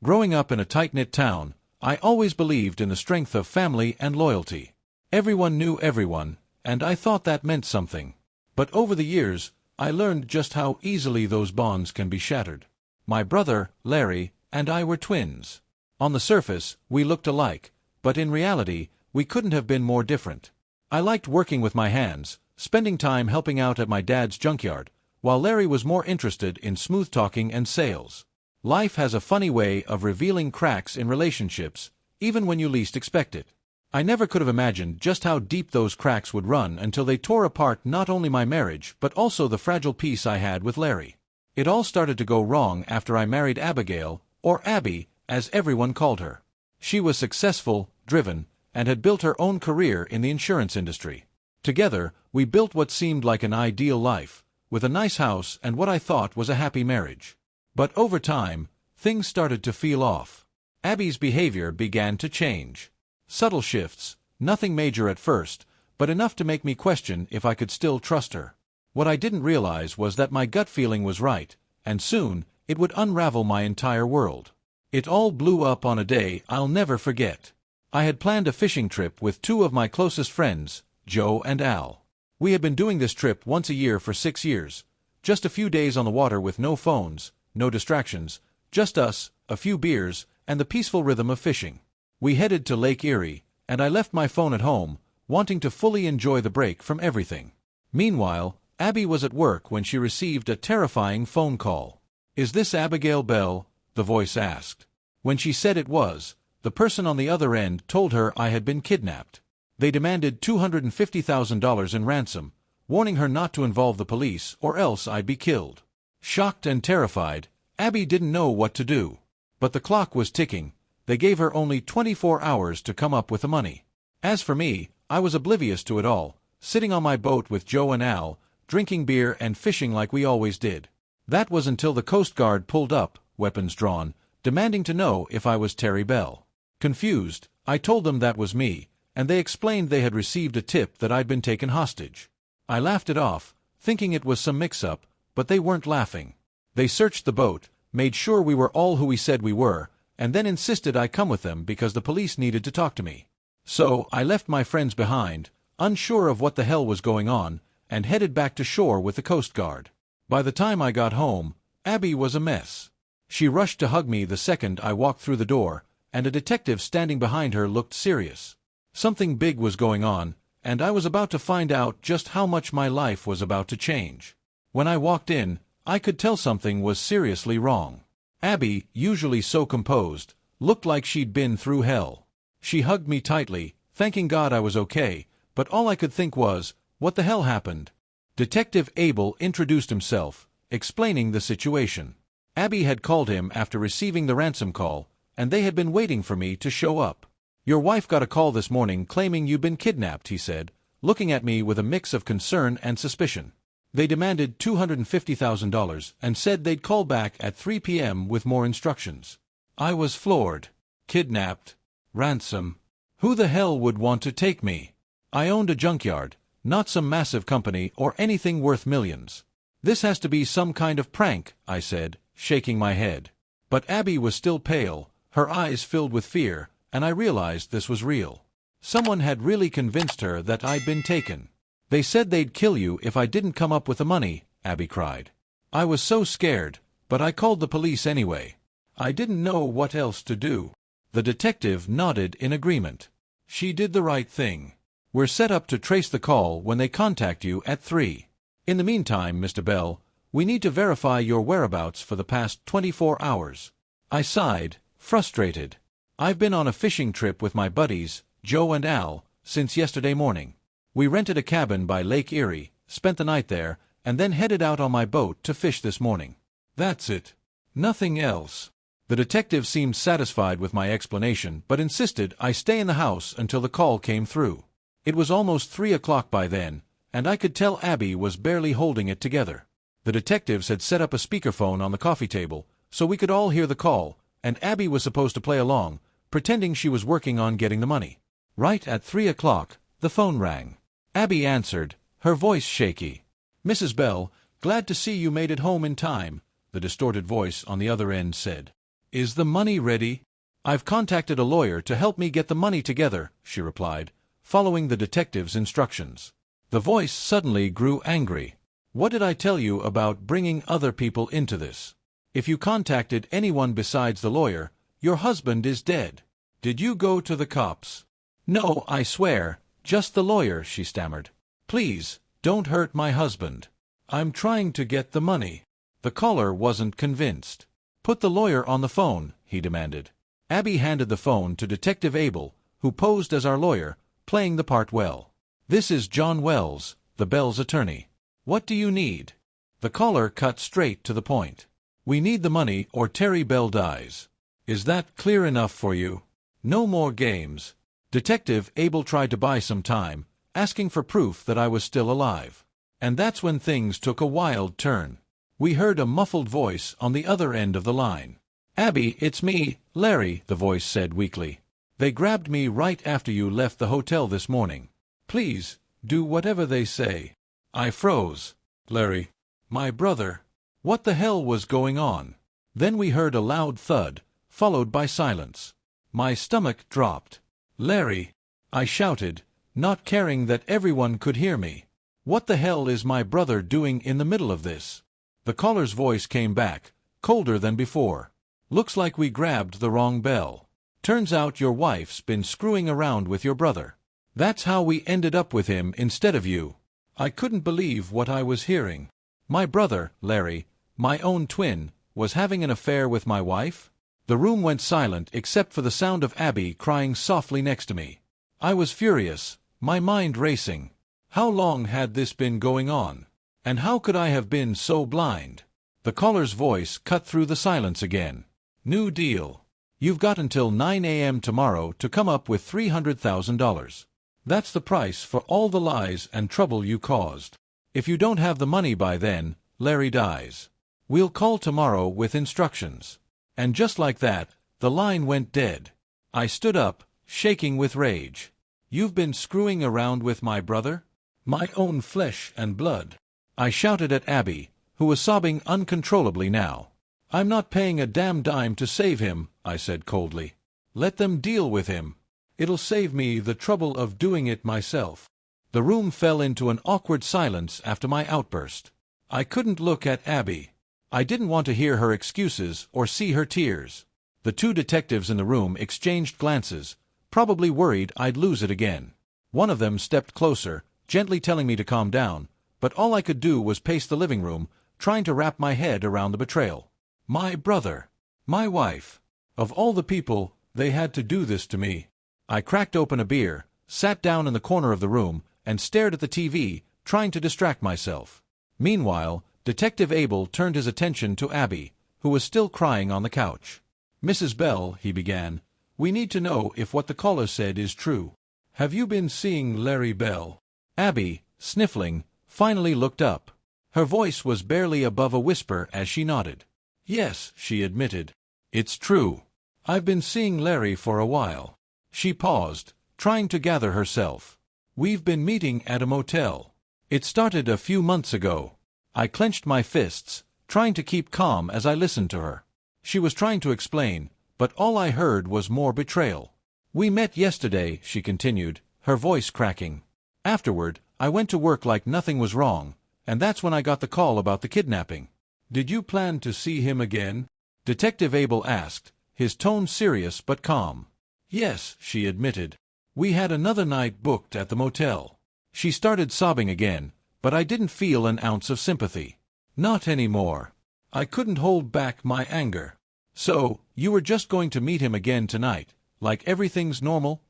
Growing up in a tight-knit town, I always believed in the strength of family and loyalty. Everyone knew everyone, and I thought that meant something. But over the years, I learned just how easily those bonds can be shattered. My brother, Larry, and I were twins. On the surface, we looked alike, but in reality, we couldn't have been more different. I liked working with my hands, spending time helping out at my dad's junkyard, while Larry was more interested in smooth-talking and sales. Life has a funny way of revealing cracks in relationships, even when you least expect it. I never could have imagined just how deep those cracks would run until they tore apart not only my marriage but also the fragile peace I had with Larry. It all started to go wrong after I married Abigail, or Abby, as everyone called her. She was successful, driven, and had built her own career in the insurance industry. Together, we built what seemed like an ideal life, with a nice house and what I thought was a happy marriage. But over time, things started to feel off. Abby's behavior began to change. Subtle shifts, nothing major at first, but enough to make me question if I could still trust her. What I didn't realize was that my gut feeling was right, and soon, it would unravel my entire world. It all blew up on a day I'll never forget. I had planned a fishing trip with two of my closest friends, Joe and Al. We had been doing this trip once a year for 6 years, just a few days on the water with no phones, no distractions, just us, a few beers, and the peaceful rhythm of fishing. We headed to Lake Erie, and I left my phone at home, wanting to fully enjoy the break from everything. Meanwhile, Abby was at work when she received a terrifying phone call. "Is this Abigail Bell?" the voice asked. When she said it was, the person on the other end told her I had been kidnapped. They demanded $250,000 in ransom, warning her not to involve the police or else I'd be killed. Shocked and terrified, Abby didn't know what to do. But the clock was ticking. They gave her only 24 hours to come up with the money. As for me, I was oblivious to it all, sitting on my boat with Joe and Al, drinking beer and fishing like we always did. That was until the Coast Guard pulled up, weapons drawn, demanding to know if I was Terry Bell. Confused, I told them that was me, and they explained they had received a tip that I'd been taken hostage. I laughed it off, thinking it was some mix-up, but they weren't laughing. They searched the boat, made sure we were all who we said we were, and then insisted I come with them because the police needed to talk to me. So, I left my friends behind, unsure of what the hell was going on, and headed back to shore with the Coast Guard. By the time I got home, Abby was a mess. She rushed to hug me the second I walked through the door, and a detective standing behind her looked serious. Something big was going on, and I was about to find out just how much my life was about to change. When I walked in, I could tell something was seriously wrong. Abby, usually so composed, looked like she'd been through hell. She hugged me tightly, thanking God I was okay, but all I could think was, what the hell happened? Detective Abel introduced himself, explaining the situation. Abby had called him after receiving the ransom call, and they had been waiting for me to show up. "Your wife got a call this morning claiming you'd been kidnapped," he said, looking at me with a mix of concern and suspicion. "They demanded $250,000 and said they'd call back at 3 p.m. with more instructions." I was floored. Kidnapped. Ransom. Who the hell would want to take me? I owned a junkyard, not some massive company or anything worth millions. "This has to be some kind of prank," I said, shaking my head. But Abby was still pale, her eyes filled with fear, and I realized this was real. Someone had really convinced her that I'd been taken. "They said they'd kill you if I didn't come up with the money," Abby cried. I was so scared, but I called the police anyway. I didn't know what else to do. The detective nodded in agreement. "She did the right thing. We're set up to trace the call when they contact you at 3. In the meantime, Mr. Bell, we need to verify your whereabouts for the past 24 hours. I sighed, frustrated. I've been on a fishing trip with my buddies, Joe and Al, since yesterday morning. We rented a cabin by Lake Erie, spent the night there, and then headed out on my boat to fish this morning. That's it. Nothing else." The detective seemed satisfied with my explanation, but insisted I stay in the house until the call came through. It was almost 3 o'clock by then, and I could tell Abby was barely holding it together. The detectives had set up a speakerphone on the coffee table, so we could all hear the call, and Abby was supposed to play along, pretending she was working on getting the money. Right at 3 o'clock, the phone rang. Abby answered, her voice shaky. "Mrs. Bell, glad to see you made it home in time," the distorted voice on the other end said. Is the money ready? I've contacted a lawyer to help me get the money together, she replied, following the detective's instructions. The voice suddenly grew angry. What did I tell you about bringing other people into this? If you contacted anyone besides the lawyer, your husband is dead. Did you go to the cops? No, I swear, just the lawyer, she stammered. Please, don't hurt my husband. I'm trying to get the money. The caller wasn't convinced. Put the lawyer on the phone, he demanded. Abby handed the phone to Detective Abel, who posed as our lawyer, playing the part well. This is John Wells, the Bell's attorney. What do you need? The caller cut straight to the point. We need the money or Terry Bell dies. Is that clear enough for you? No more games. Detective Abel tried to buy some time, asking for proof that I was still alive. And that's when things took a wild turn. We heard a muffled voice on the other end of the line. Abby, it's me, Larry, the voice said weakly. They grabbed me right after you left the hotel this morning. Please, do whatever they say. I froze. Larry. My brother. What the hell was going on? Then we heard a loud thud, followed by silence. My stomach dropped. Larry. I shouted, not caring that everyone could hear me. What the hell is my brother doing in the middle of this? The caller's voice came back, colder than before. Looks like we grabbed the wrong Bell. Turns out your wife's been screwing around with your brother. That's how we ended up with him instead of you. I couldn't believe what I was hearing. My brother, Larry, my own twin, was having an affair with my wife? The room went silent except for the sound of Abby crying softly next to me. I was furious, my mind racing. How long had this been going on? And how could I have been so blind? The caller's voice cut through the silence again. New deal. You've got until 9 a.m. tomorrow to come up with $300,000. That's the price for all the lies and trouble you caused. If you don't have the money by then, Larry dies. We'll call tomorrow with instructions. And just like that, the line went dead. I stood up, shaking with rage. You've been screwing around with my brother? My own flesh and blood. I shouted at Abby, who was sobbing uncontrollably now. I'm not paying a damn dime to save him, I said coldly. Let them deal with him. It'll save me the trouble of doing it myself. The room fell into an awkward silence after my outburst. I couldn't look at Abby. I didn't want to hear her excuses or see her tears. The two detectives in the room exchanged glances, probably worried I'd lose it again. One of them stepped closer, gently telling me to calm down, but all I could do was pace the living room, trying to wrap my head around the betrayal. My brother. My wife. Of all the people, they had to do this to me. I cracked open a beer, sat down in the corner of the room, and stared at the TV, trying to distract myself. Meanwhile, Detective Abel turned his attention to Abby, who was still crying on the couch. Mrs. Bell, he began, we need to know if what the caller said is true. Have you been seeing Larry Bell? Abby, sniffling, finally looked up. Her voice was barely above a whisper as she nodded. Yes, she admitted. It's true. I've been seeing Larry for a while. She paused, trying to gather herself. We've been meeting at a motel. It started a few months ago. I clenched my fists, trying to keep calm as I listened to her. She was trying to explain, but all I heard was more betrayal. We met yesterday, she continued, her voice cracking. Afterward, I went to work like nothing was wrong, and that's when I got the call about the kidnapping. Did you plan to see him again? Detective Abel asked, his tone serious but calm. Yes, she admitted. We had another night booked at the motel. She started sobbing again, but I didn't feel an ounce of sympathy. Not anymore. I couldn't hold back my anger. So, you were just going to meet him again tonight, like everything's normal?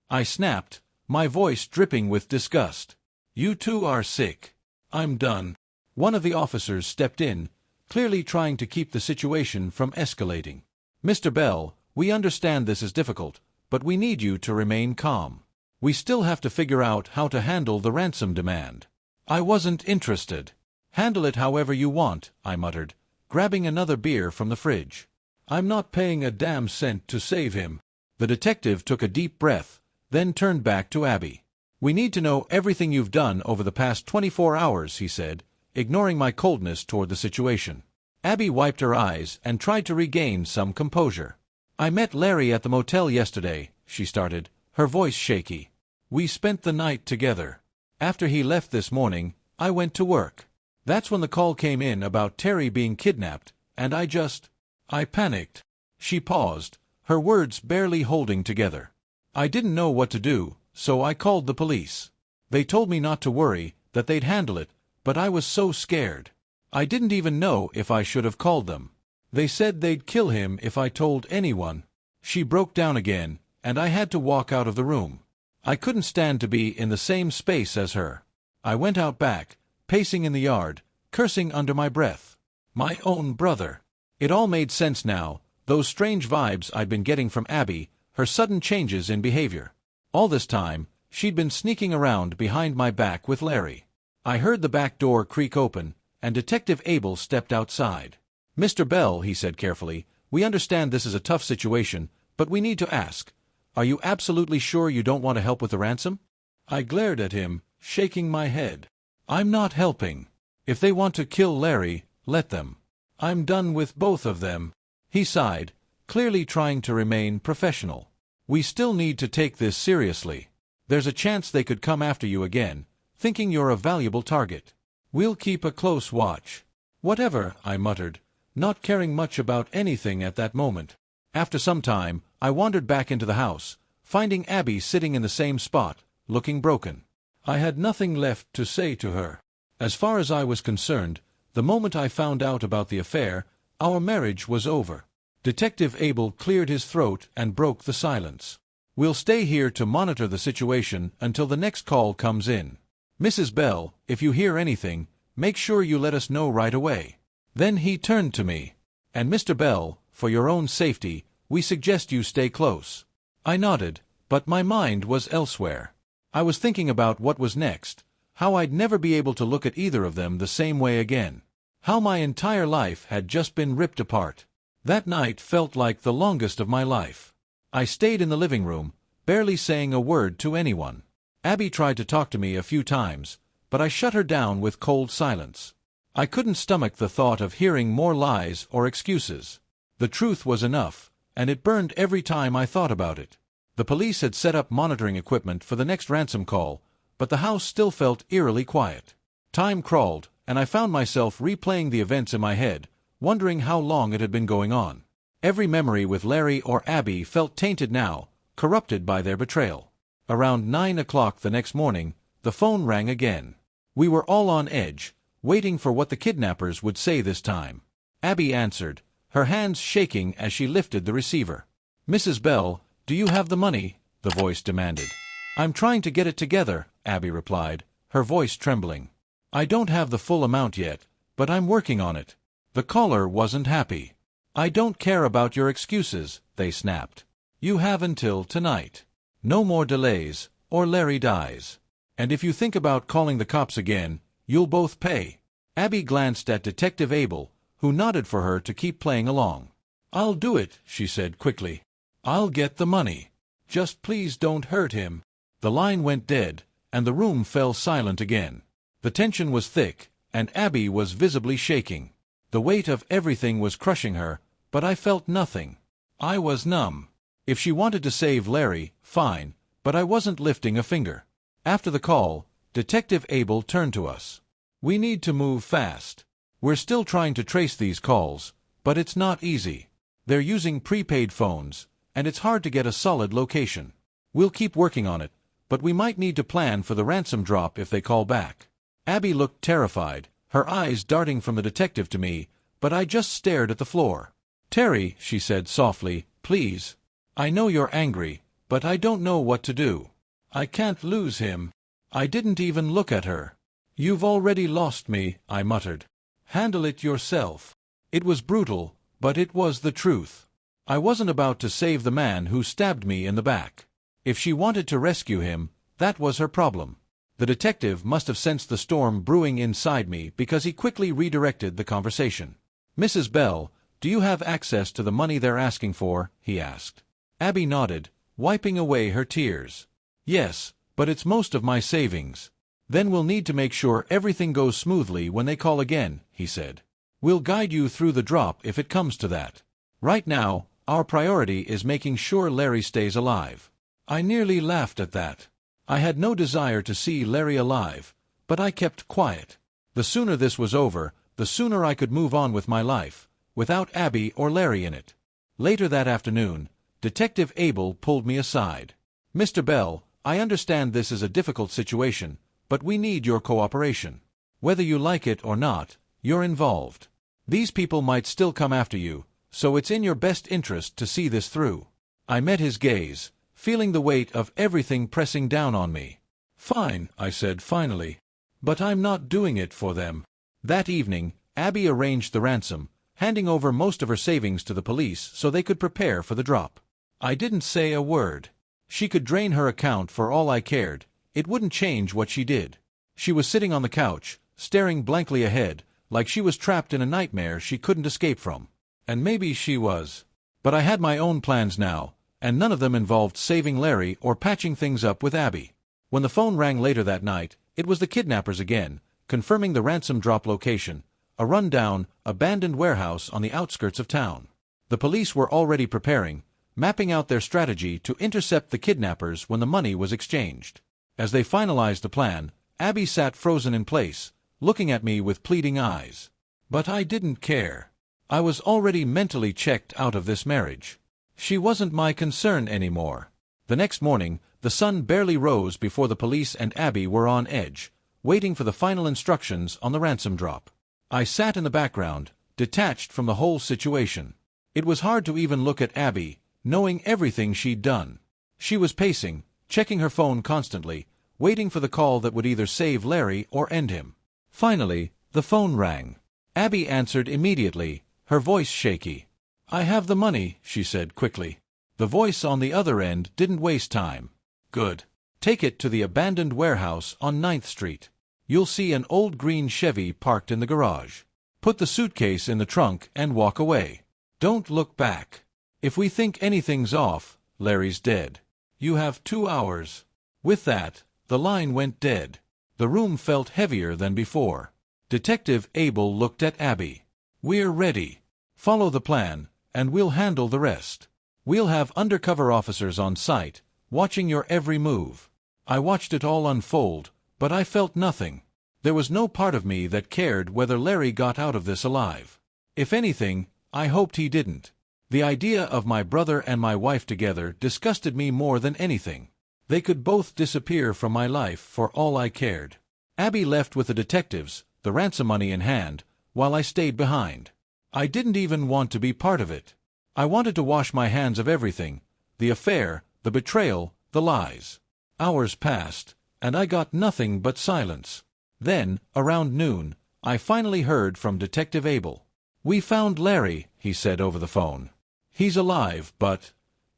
I snapped, my voice dripping with disgust. You two are sick. I'm done. One of the officers stepped in, clearly trying to keep the situation from escalating. Mr. Bell, we understand this is difficult, but we need you to remain calm. We still have to figure out how to handle the ransom demand. I wasn't interested. Handle it however you want, I muttered, grabbing another beer from the fridge. I'm not paying a damn cent to save him. The detective took a deep breath, then turned back to Abby. We need to know everything you've done over the past 24 hours, he said, ignoring my coldness toward the situation. Abby wiped her eyes and tried to regain some composure. "I met Larry at the motel yesterday," she started, her voice shaky. "We spent the night together. After he left this morning, I went to work. That's when the call came in about Terry being kidnapped, and I panicked." She paused, her words barely holding together. "I didn't know what to do, so I called the police. They told me not to worry, that they'd handle it, but I was so scared. I didn't even know if I should have called them. They said they'd kill him if I told anyone." She broke down again, and I had to walk out of the room. I couldn't stand to be in the same space as her. I went out back, pacing in the yard, cursing under my breath. My own brother. It all made sense now, those strange vibes I'd been getting from Abby, her sudden changes in behavior. All this time, she'd been sneaking around behind my back with Larry. I heard the back door creak open, and Detective Abel stepped outside. "Mr. Bell," he said carefully, "we understand this is a tough situation, but we need to ask. Are you absolutely sure you don't want to help with the ransom?" I glared at him, shaking my head. "I'm not helping. If they want to kill Larry, let them. I'm done with both of them." He sighed, clearly trying to remain professional. "We still need to take this seriously. There's a chance they could come after you again, thinking you're a valuable target. We'll keep a close watch." "Whatever," I muttered, not caring much about anything at that moment. After some time, I wandered back into the house, finding Abby sitting in the same spot, looking broken. I had nothing left to say to her. As far as I was concerned, the moment I found out about the affair, our marriage was over. Detective Abel cleared his throat and broke the silence. "We'll stay here to monitor the situation until the next call comes in. Mrs. Bell, if you hear anything, make sure you let us know right away." Then he turned to me. "And Mr. Bell, for your own safety, we suggest you stay close." I nodded, but my mind was elsewhere. I was thinking about what was next, how I'd never be able to look at either of them the same way again. How my entire life had just been ripped apart. That night felt like the longest of my life. I stayed in the living room, barely saying a word to anyone. Abby tried to talk to me a few times, but I shut her down with cold silence. I couldn't stomach the thought of hearing more lies or excuses. The truth was enough, and it burned every time I thought about it. The police had set up monitoring equipment for the next ransom call, but the house still felt eerily quiet. Time crawled, and I found myself replaying the events in my head, wondering how long it had been going on. Every memory with Larry or Abby felt tainted now, corrupted by their betrayal. Around 9 o'clock the next morning, the phone rang again. We were all on edge, waiting for what the kidnappers would say this time. Abby answered, her hands shaking as she lifted the receiver. "Mrs. Bell, do you have the money?" the voice demanded. "I'm trying to get it together," Abby replied, her voice trembling. "I don't have the full amount yet, but I'm working on it." The caller wasn't happy. "I don't care about your excuses," they snapped. "You have until tonight. No more delays, or Larry dies. And if you think about calling the cops again, you'll both pay." Abby glanced at Detective Abel, who nodded for her to keep playing along. "I'll do it," she said quickly. "I'll get the money. Just please don't hurt him." The line went dead, and the room fell silent again. The tension was thick, and Abby was visibly shaking. The weight of everything was crushing her, but I felt nothing. I was numb. If she wanted to save Larry, fine, but I wasn't lifting a finger. After the call, Detective Abel turned to us. "We need to move fast. We're still trying to trace these calls, but it's not easy. They're using prepaid phones, and it's hard to get a solid location. We'll keep working on it, but we might need to plan for the ransom drop if they call back." Abby looked terrified, her eyes darting from the detective to me, but I just stared at the floor. "Terry," she said softly, "please. I know you're angry, but I don't know what to do. I can't lose him." I didn't even look at her. "You've already lost me," I muttered. "Handle it yourself." It was brutal, but it was the truth. I wasn't about to save the man who stabbed me in the back. If she wanted to rescue him, that was her problem. The detective must have sensed the storm brewing inside me because he quickly redirected the conversation. "Mrs. Bell, do you have access to the money they're asking for?" he asked. Abby nodded, wiping away her tears. "Yes, but it's most of my savings." "Then we'll need to make sure everything goes smoothly when they call again," he said. We'll guide you through the drop if it comes to that. Right now, our priority is making sure Larry stays alive." I nearly laughed at that. I had no desire to see Larry alive, but I kept quiet. The sooner this was over, the sooner I could move on with my life, without Abby or Larry in it. Later that afternoon, Detective Abel pulled me aside. "Mr. Bell, I understand this is a difficult situation, but we need your cooperation. Whether you like it or not, you're involved. These people might still come after you, so it's in your best interest to see this through." I met his gaze, feeling the weight of everything pressing down on me. "Fine," I said finally. "But I'm not doing it for them." That evening, Abby arranged the ransom, handing over most of her savings to the police so they could prepare for the drop. I didn't say a word. She could drain her account for all I cared. It wouldn't change what she did. She was sitting on the couch, staring blankly ahead, like she was trapped in a nightmare she couldn't escape from. And maybe she was. But I had my own plans now, and none of them involved saving Larry or patching things up with Abby. When the phone rang later that night, it was the kidnappers again, confirming the ransom drop location, a run-down, abandoned warehouse on the outskirts of town. The police were already preparing, mapping out their strategy to intercept the kidnappers when the money was exchanged. As they finalized the plan, Abby sat frozen in place, looking at me with pleading eyes. But I didn't care. I was already mentally checked out of this marriage. She wasn't my concern anymore. The next morning, the sun barely rose before the police and Abby were on edge, waiting for the final instructions on the ransom drop. I sat in the background, detached from the whole situation. It was hard to even look at Abby, knowing everything she'd done. She was pacing, checking her phone constantly, waiting for the call that would either save Larry or end him. Finally, the phone rang. Abby answered immediately, her voice shaky. "I have the money," she said quickly. The voice on the other end didn't waste time. "Good. Take it to the abandoned warehouse on 9th Street. You'll see an old green Chevy parked in the garage. Put the suitcase in the trunk and walk away. Don't look back. If we think anything's off, Larry's dead. You have 2 hours." With that, the line went dead. The room felt heavier than before. Detective Abel looked at Abby. "We're ready. Follow the plan, and we'll handle the rest. We'll have undercover officers on site, watching your every move." I watched it all unfold, but I felt nothing. There was no part of me that cared whether Larry got out of this alive. If anything, I hoped he didn't. The idea of my brother and my wife together disgusted me more than anything. They could both disappear from my life for all I cared. Abby left with the detectives, the ransom money in hand, while I stayed behind. I didn't even want to be part of it. I wanted to wash my hands of everything, the affair, the betrayal, the lies. Hours passed, and I got nothing but silence. Then, around noon, I finally heard from Detective Abel. "We found Larry," he said over the phone. "He's alive, but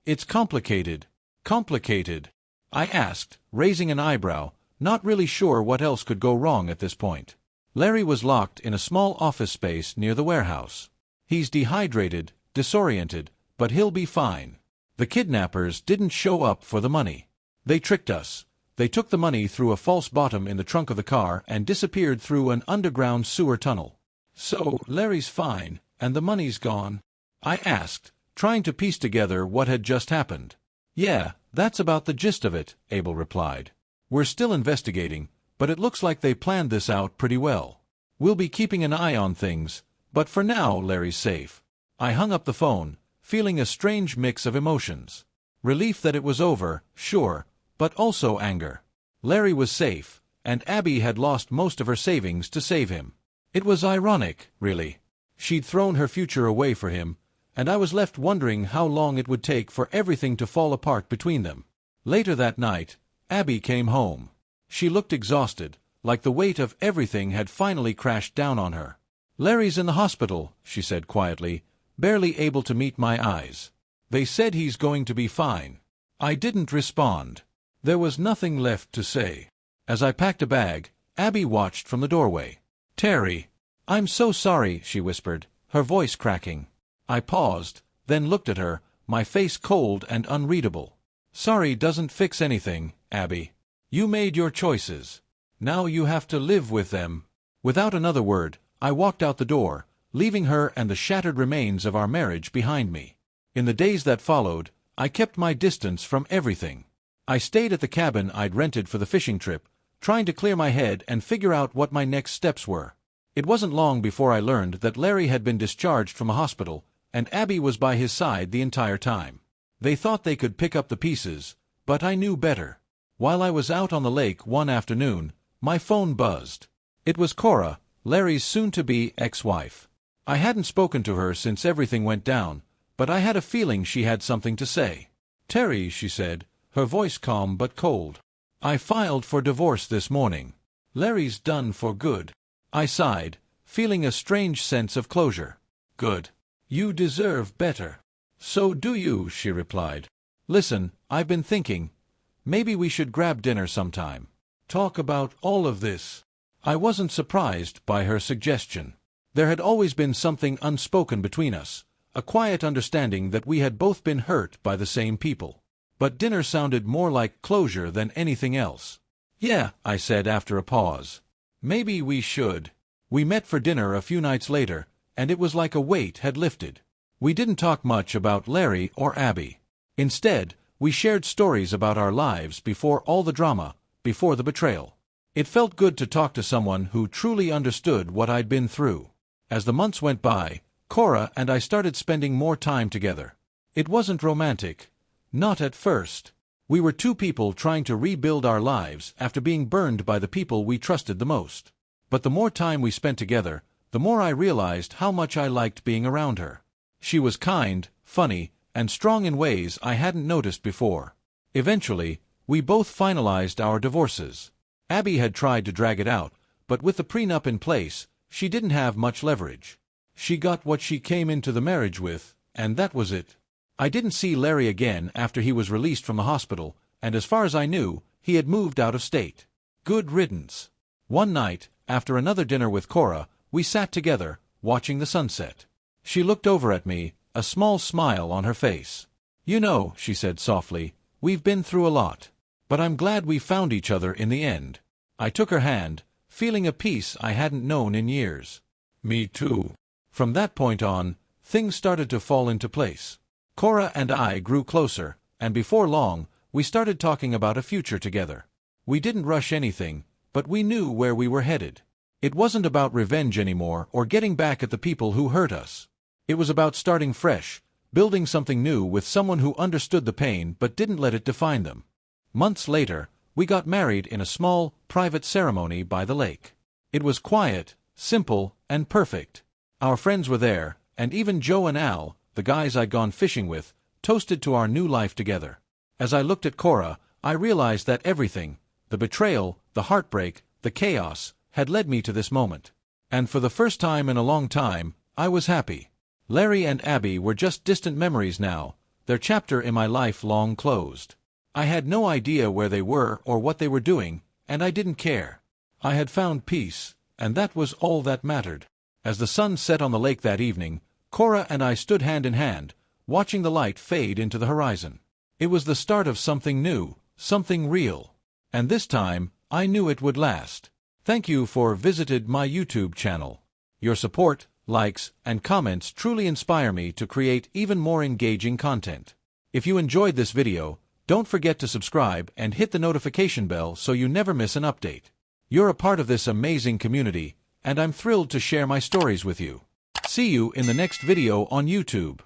it's complicated." "Complicated?" I asked, raising an eyebrow, not really sure what else could go wrong at this point. Larry was locked in a small office space near the warehouse. "He's dehydrated, disoriented, but he'll be fine. The kidnappers didn't show up for the money. They tricked us. They took the money through a false bottom in the trunk of the car and disappeared through an underground sewer tunnel." "So, Larry's fine, and the money's gone?" I asked, trying to piece together what had just happened. "Yeah, that's about the gist of it," Abel replied. "We're still investigating, but it looks like they planned this out pretty well. We'll be keeping an eye on things, but for now Larry's safe." I hung up the phone, feeling a strange mix of emotions. Relief that it was over, sure, but also anger. Larry was safe, and Abby had lost most of her savings to save him. It was ironic, really. She'd thrown her future away for him, and I was left wondering how long it would take for everything to fall apart between them. Later that night, Abby came home. She looked exhausted, like the weight of everything had finally crashed down on her. "Larry's in the hospital," she said quietly, barely able to meet my eyes. "They said he's going to be fine." I didn't respond. There was nothing left to say. As I packed a bag, Abby watched from the doorway. "Terry, I'm so sorry," she whispered, her voice cracking. I paused, then looked at her, my face cold and unreadable. "Sorry doesn't fix anything, Abby. You made your choices. Now you have to live with them." Without another word, I walked out the door, leaving her and the shattered remains of our marriage behind me. In the days that followed, I kept my distance from everything. I stayed at the cabin I'd rented for the fishing trip, trying to clear my head and figure out what my next steps were. It wasn't long before I learned that Larry had been discharged from a hospital, and Abby was by his side the entire time. They thought they could pick up the pieces, but I knew better. While I was out on the lake one afternoon, my phone buzzed. It was Cora, Larry's soon-to-be ex-wife. I hadn't spoken to her since everything went down, but I had a feeling she had something to say. "Terry," she said, her voice calm but cold. "I filed for divorce this morning. Larry's done for good." I sighed, feeling a strange sense of closure. "Good. You deserve better." "So do you," she replied. "Listen, I've been thinking. Maybe we should grab dinner sometime. Talk about all of this." I wasn't surprised by her suggestion. There had always been something unspoken between us, a quiet understanding that we had both been hurt by the same people. But dinner sounded more like closure than anything else. "Yeah," I said after a pause. "Maybe we should." We met for dinner a few nights later, and it was like a weight had lifted. We didn't talk much about Larry or Abby. Instead, we shared stories about our lives before all the drama, before the betrayal. It felt good to talk to someone who truly understood what I'd been through. As the months went by, Cora and I started spending more time together. It wasn't romantic. Not at first. We were two people trying to rebuild our lives after being burned by the people we trusted the most. But the more time we spent together, the more I realized how much I liked being around her. She was kind, funny, and strong in ways I hadn't noticed before. Eventually, we both finalized our divorces. Abby had tried to drag it out, but with the prenup in place, she didn't have much leverage. She got what she came into the marriage with, and that was it. I didn't see Larry again after he was released from the hospital, and as far as I knew, he had moved out of state. Good riddance. One night, after another dinner with Cora, we sat together, watching the sunset. She looked over at me, a small smile on her face. "You know," she said softly, "we've been through a lot. But I'm glad we found each other in the end." I took her hand, feeling a peace I hadn't known in years. "Me too." From that point on, things started to fall into place. Cora and I grew closer, and before long, we started talking about a future together. We didn't rush anything, but we knew where we were headed. It wasn't about revenge anymore or getting back at the people who hurt us. It was about starting fresh, building something new with someone who understood the pain but didn't let it define them. Months later, we got married in a small, private ceremony by the lake. It was quiet, simple, and perfect. Our friends were there, and even Joe and Al, the guys I'd gone fishing with, toasted to our new life together. As I looked at Cora, I realized that everything, the betrayal, the heartbreak, the chaos, had led me to this moment. And for the first time in a long time, I was happy. Larry and Abby were just distant memories now, their chapter in my life long closed. I had no idea where they were or what they were doing, and I didn't care. I had found peace, and that was all that mattered. As the sun set on the lake that evening, Cora and I stood hand in hand, watching the light fade into the horizon. It was the start of something new, something real. And this time, I knew it would last. Thank you for visited my YouTube channel. Your support, likes, and comments truly inspire me to create even more engaging content. If you enjoyed this video, don't forget to subscribe and hit the notification bell so you never miss an update. You're a part of this amazing community, and I'm thrilled to share my stories with you. See you in the next video on YouTube.